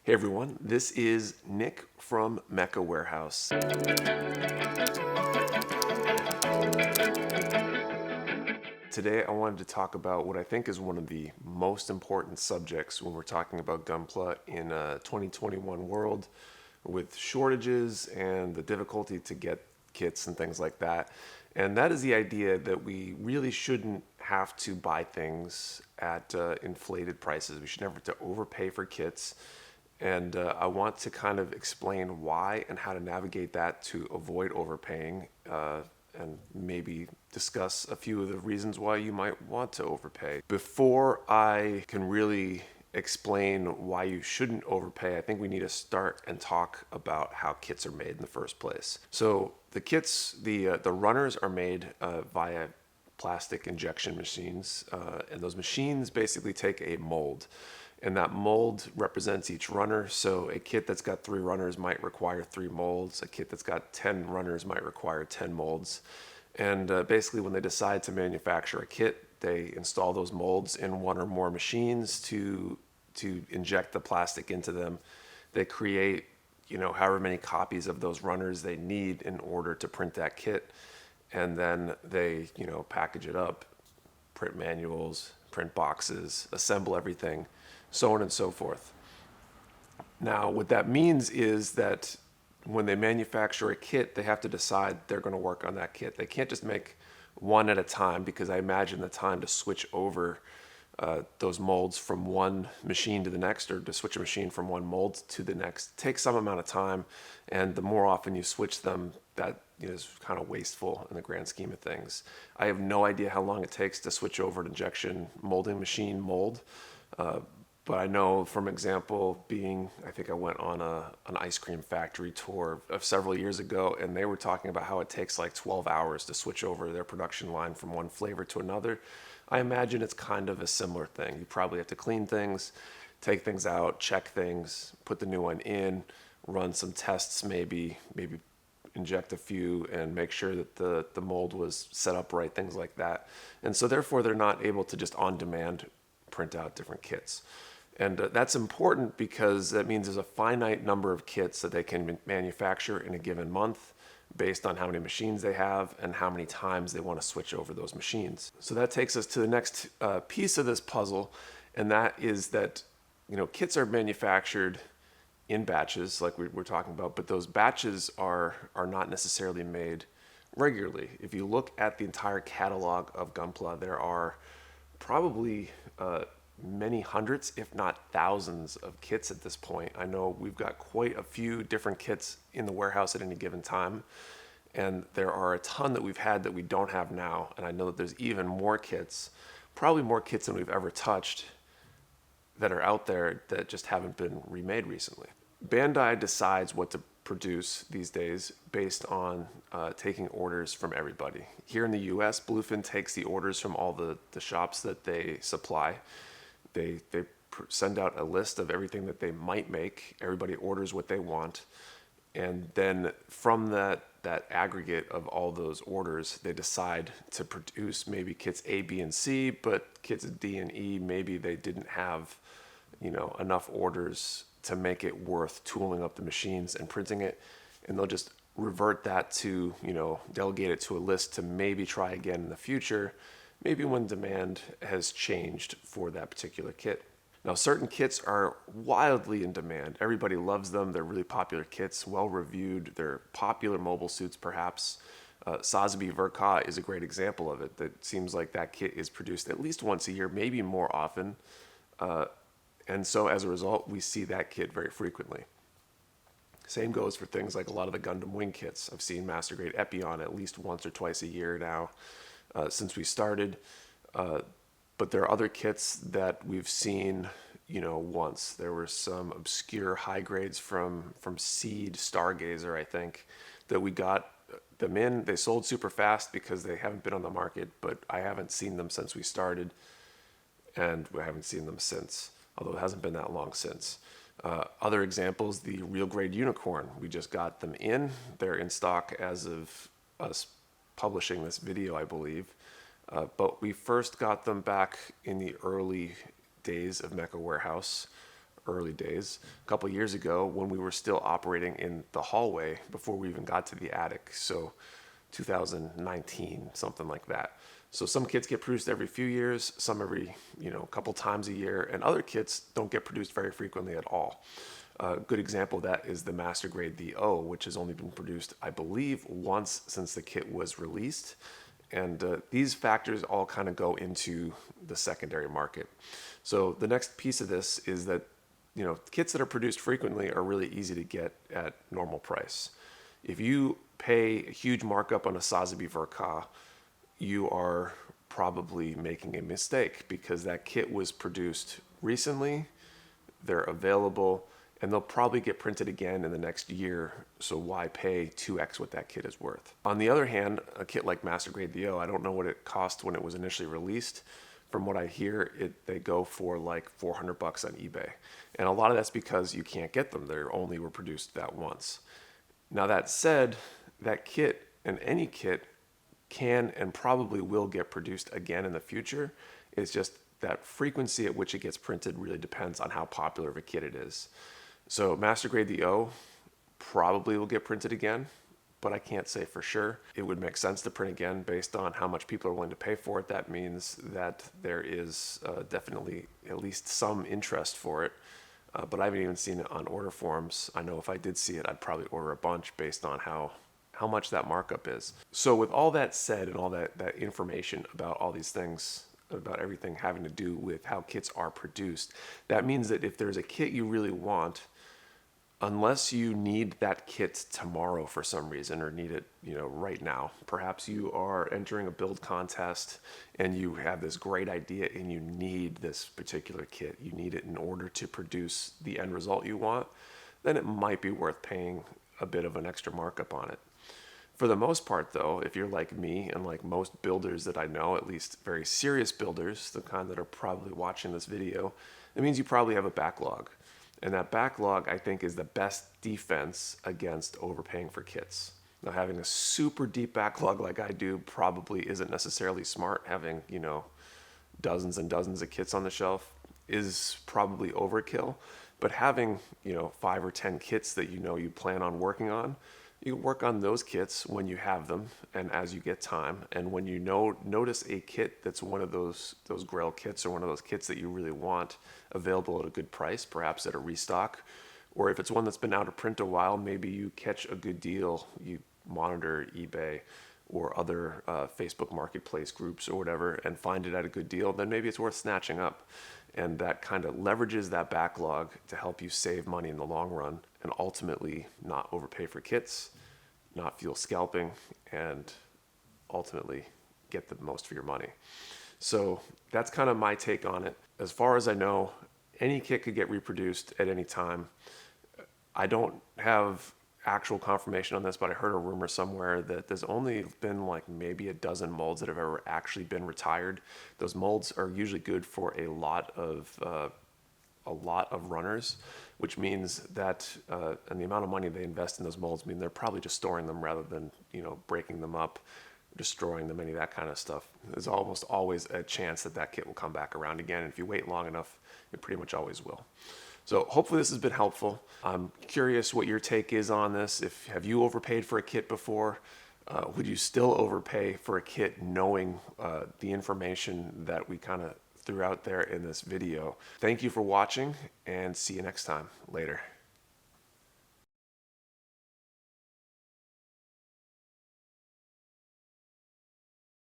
Hey everyone, this is Nick from Mecha Warehouse. Today I wanted to talk about what I think is one of the most important subjects when we're talking about Gunpla in a 2021 world with shortages and the difficulty to get kits and things like that. And that is the idea that we really shouldn't have to buy things at inflated prices. We should never have to overpay for kits. And I want to kind of explain why and how to navigate that to avoid overpaying, and maybe discuss a few of the reasons why you might want to overpay. Before I can really explain why you shouldn't overpay, I think we need to start and talk about how kits are made in the first place. So the kits, the runners are made via plastic injection machines, and those machines basically take a mold. And that mold represents each runner. So a kit that's got 3 runners might require 3 molds. A kit that's got 10 runners might require 10 molds. And basically when they decide to manufacture a kit, they install those molds in one or more machines to inject the plastic into them. They create, however many copies of those runners they need in order to print that kit. And then they, package it up, print manuals, print boxes, assemble everything, so on and so forth. Now, what that means is that when they manufacture a kit, they have to decide they're going to work on that kit. They can't just make one at a time, because I imagine the time to switch over those molds from one machine to the next, or to switch a machine from one mold to the next, takes some amount of time. And the more often you switch them, that is kind of wasteful in the grand scheme of things. I have no idea how long it takes to switch over an injection molding machine mold. But I know from example, I think I went on an ice cream factory tour of several years ago, and they were talking about how it takes like 12 hours to switch over their production line from one flavor to another. I imagine it's kind of a similar thing. You probably have to clean things, take things out, check things, put the new one in, run some tests, maybe inject a few, and make sure that the mold was set up right, things like that. And so therefore they're not able to just on demand print out different kits. And that's important because that means there's a finite number of kits that they can manufacture in a given month based on how many machines they have and how many times they want to switch over those machines. So that takes us to the next piece of this puzzle, and that is that kits are manufactured in batches like we're talking about, but those batches are not necessarily made regularly. If you look at the entire catalog of Gunpla, there are probably many hundreds, if not thousands, of kits at this point. I know we've got quite a few different kits in the warehouse at any given time, and there are a ton that we've had that we don't have now. And I know that there's even more kits, probably more kits than we've ever touched, that are out there that just haven't been remade recently. Bandai decides what to produce these days based on taking orders from everybody. Here in the US, Bluefin takes the orders from all the shops that they supply. They send out a list of everything that they might make. Everybody orders what they want. And then from that aggregate of all those orders, they decide to produce maybe kits A, B, and C, but kits D and E, maybe they didn't have enough orders to make it worth tooling up the machines and printing it. And they'll just revert that to, delegate it to a list to maybe try again in the future, maybe when demand has changed for that particular kit. Now, certain kits are wildly in demand. Everybody loves them. They're really popular kits, well reviewed. They're popular mobile suits, perhaps. Sazabi Verka is a great example of it. That seems like that kit is produced at least once a year, maybe more often. And so as a result, we see that kit very frequently. Same goes for things like a lot of the Gundam Wing kits. I've seen Master Grade Epion at least once or twice a year now since we started. But there are other kits that we've seen, once. There were some obscure high grades from Seed Stargazer, I think, that we got them in. They sold super fast because they haven't been on the market, but I haven't seen them since we started, and we haven't seen them since, although it hasn't been that long since. Other examples, the Real Grade Unicorn. We just got them in. They're in stock as of us publishing this video, I believe. But we first got them back in the early days of Mecha Warehouse, early days, a couple years ago when we were still operating in the hallway before we even got to the attic. So 2019, something like that. So some kits get produced every few years, some every, couple times a year, and other kits don't get produced very frequently at all. A good example of that is the Master Grade VO, which has only been produced, I believe, once since the kit was released. And these factors all kind of go into the secondary market. So the next piece of this is that, kits that are produced frequently are really easy to get at normal price. If you pay a huge markup on a Sotheby Verka, you are probably making a mistake because that kit was produced recently, they're available, and they'll probably get printed again in the next year, so why pay 2x what that kit is worth? On the other hand, a kit like Master Grade VO, I don't know what it cost when it was initially released. From what I hear, they go for like $400 on eBay. And a lot of that's because you can't get them. They only were produced that once. Now that said, that kit and any kit can and probably will get produced again in the future. It's just that frequency at which it gets printed really depends on how popular of a kit it is. So Master Grade VO probably will get printed again, but I can't say for sure. It would make sense to print again based on how much people are willing to pay for it. That means that there is definitely at least some interest for it. But I haven't even seen it on order forms. I know if I did see it, I'd probably order a bunch based on how much that markup is. So with all that said and all that information about all these things, about everything having to do with how kits are produced, that means that if there's a kit you really want, unless you need that kit tomorrow for some reason or need it, right now, perhaps you are entering a build contest and you have this great idea and you need this particular kit, you need it in order to produce the end result you want, then it might be worth paying a bit of an extra markup on it. For the most part, though, if you're like me and like most builders that I know, at least very serious builders, the kind that are probably watching this video, it means you probably have a backlog. And that backlog, I think, is the best defense against overpaying for kits. Now, having a super deep backlog like I do probably isn't necessarily smart. Having, dozens and dozens of kits on the shelf is probably overkill. But having, 5 or 10 kits that you plan on working on, you can work on those kits when you have them and as you get time. And when you notice a kit that's one of those Grail kits or one of those kits that you really want available at a good price, perhaps at a restock, or if it's one that's been out of print a while, maybe you catch a good deal, you monitor eBay or other Facebook marketplace groups or whatever and find it at a good deal, then maybe it's worth snatching up. And that kind of leverages that backlog to help you save money in the long run and ultimately not overpay for kits, not feel scalping, and ultimately get the most for your money. So that's kind of my take on it. As far as I know, any kit could get reproduced at any time. I don't have actual confirmation on this, but I heard a rumor somewhere that there's only been like maybe a dozen molds that have ever actually been retired. Those molds are usually good for a lot of runners, which means that and the amount of money they invest in those molds mean they're probably just storing them rather than breaking them up, destroying them, any of that kind of stuff. There's almost always a chance that kit will come back around again, and if you wait long enough, it pretty much always will. So hopefully this has been helpful. I'm curious what your take is on this. Have you overpaid for a kit before? Would you still overpay for a kit knowing the information that we kind of threw out there in this video? Thank you for watching and see you next time. Later.